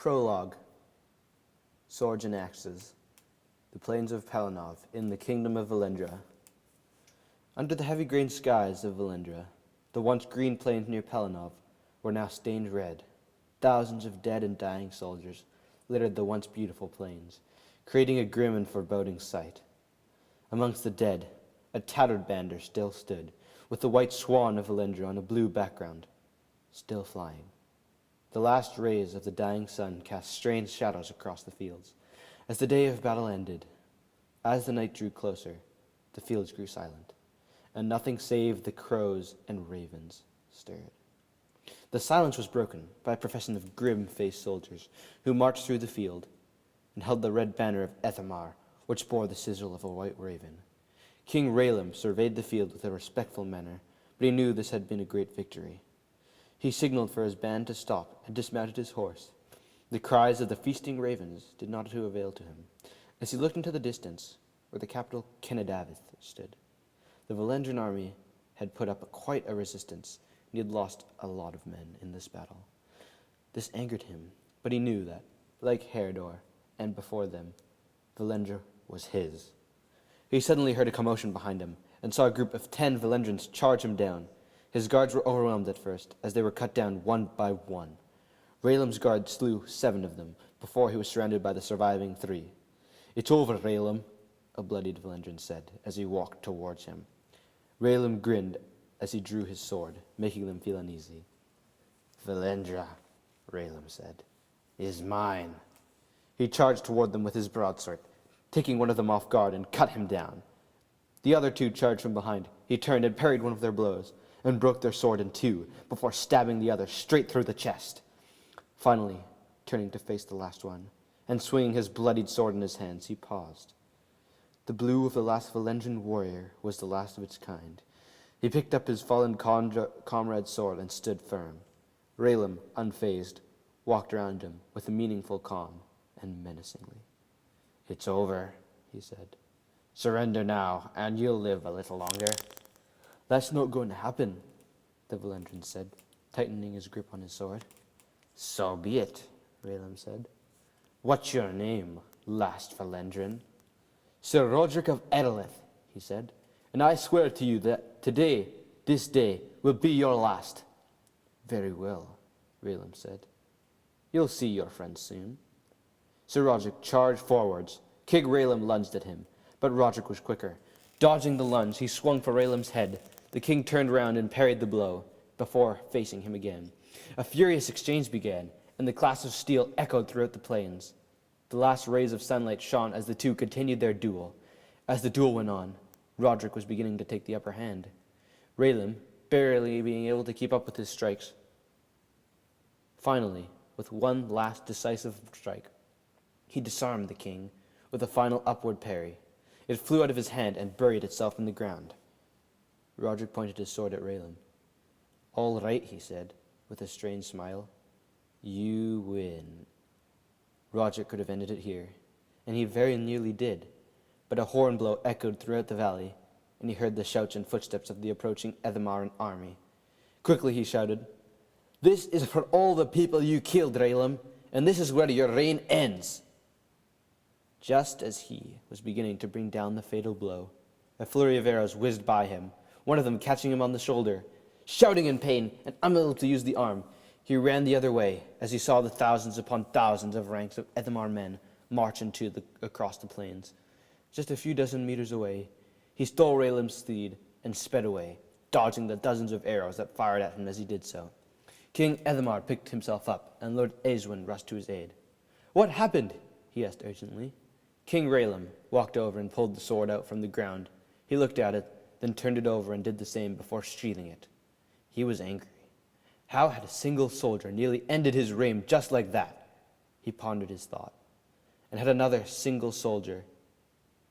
Prologue. Swords and Axes. The Plains of Palanov, in the Kingdom of Valendra. Under the heavy grain skies of Valendra, the once green plains near Palanov were now stained red. Thousands of dead and dying soldiers littered the once beautiful plains, creating a grim and foreboding sight. Amongst the dead, a tattered banner still stood, with the white swan of Valendra on a blue background, still flying. The last rays of the dying sun cast strange shadows across the fields. As the day of battle ended, as the night drew closer, the fields grew silent, and nothing save the crows and ravens stirred. The silence was broken by a procession of grim-faced soldiers who marched through the field and held the red banner of Ethamar, which bore the sigil of a white raven. King Raylim surveyed the field with a respectful manner, but he knew this had been a great victory. He signaled for his band to stop and dismounted his horse. The cries of the feasting ravens did not avail to him, as he looked into the distance where the capital Kennedavith stood. The Valendran army had put up quite a resistance, and he had lost a lot of men in this battle. This angered him, but he knew that, like Herodor and before them, Valendra was his. He suddenly heard a commotion behind him, and saw a group of 10 Valendrans charge him down. His guards were overwhelmed at first, as they were cut down one by one. Raylim's guard slew 7 of them, before he was surrounded by the surviving 3. "It's over, Raylim," a bloodied Valendran said, as he walked towards him. Raylim grinned as he drew his sword, making them feel uneasy. "Valendra," Raylim said, "is mine." He charged toward them with his broadsword, taking one of them off guard and cut him down. The other 2 charged from behind. He turned and parried one of their blows, and broke their sword in 2, before stabbing the other straight through the chest. Finally, turning to face the last one, and swinging his bloodied sword in his hands, he paused. The blue of the last Valendran warrior was the last of its kind. He picked up his fallen comrade's sword and stood firm. Raylim, unfazed, walked around him with a meaningful calm and menacingly. "It's over," he said. "Surrender now, and you'll live a little longer." "That's not going to happen," the Valendran said, tightening his grip on his sword. "So be it," Raylim said. "What's your name, last Valendran?" "Sir Roderick of Edelith," he said, "and I swear to you that today, this day, will be your last." "Very well," Raylim said. "You'll see your friend soon." Sir Roderick charged forwards. King Raylim lunged at him, but Roderick was quicker. Dodging the lunge, he swung for Raylim's head. The king turned round and parried the blow, before facing him again. A furious exchange began, and the clash of steel echoed throughout the plains. The last rays of sunlight shone as the 2 continued their duel. As the duel went on, Roderick was beginning to take the upper hand. Raylim, barely being able to keep up with his strikes. Finally, with one last decisive strike, he disarmed the king with a final upward parry. It flew out of his hand and buried itself in the ground. Roderick pointed his sword at Raylim. "All right," he said, with a strange smile. "You win." Roderick could have ended it here, and he very nearly did, but a horn blow echoed throughout the valley, and he heard the shouts and footsteps of the approaching Ethamaran army. Quickly he shouted, "This is for all the people you killed, Raylim, and this is where your reign ends." Just as he was beginning to bring down the fatal blow, a flurry of arrows whizzed by him, one of them catching him on the shoulder. Shouting in pain and unable to use the arm, he ran the other way as he saw the thousands upon thousands of ranks of Ethamar men march across the plains. Just a few dozen meters away, he stole Raylim's steed and sped away, dodging the dozens of arrows that fired at him as he did so. King Ethamar picked himself up, and Lord Aeswin rushed to his aid. "What happened?" he asked urgently. King Raylim walked over and pulled the sword out from the ground. He looked at it, then turned it over and did the same before sheathing it. He was angry. How had a single soldier nearly ended his reign just like that? He pondered his thought. And had another single soldier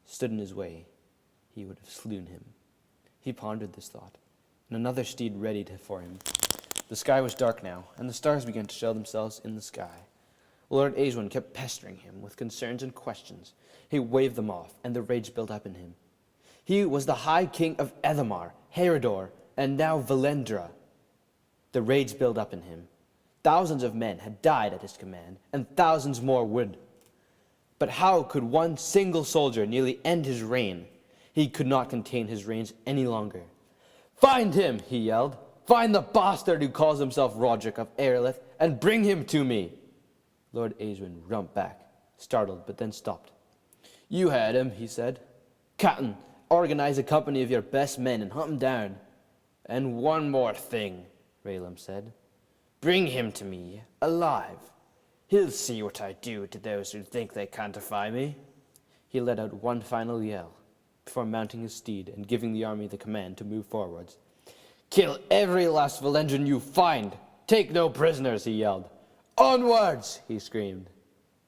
stood in his way, he would have slewn him. He pondered this thought, and another steed readied for him. The sky was dark now, and the stars began to show themselves in the sky. Lord Aeswin kept pestering him with concerns and questions. He waved them off, and the rage built up in him. He was the High King of Ethamar, Herodor, and now Valendra. The rage built up in him. thousands of men had died at his command, and thousands more would. But how could one single soldier nearly end his reign? He could not contain his reins any longer. "Find him," he yelled. "Find the bastard who calls himself Roderick of Aerlith, and bring him to me." Lord Aeswin jumped back, startled, but then stopped. "You had him," he said. "Captain, organize a company of your best men and hunt him down." "And one more thing," Raylam said. "Bring him to me, alive. He'll see what I do to those who think they can't defy me." He let out one final yell, before mounting his steed and giving the army the command to move forwards. "Kill every last Valendrian you find! Take no prisoners," he yelled. "Onwards!" he screamed.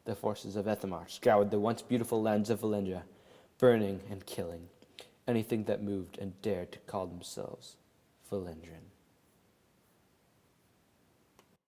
The forces of Ethamar scoured the once beautiful lands of Valendria, burning and killing anything that moved and dared to call themselves Valendrian.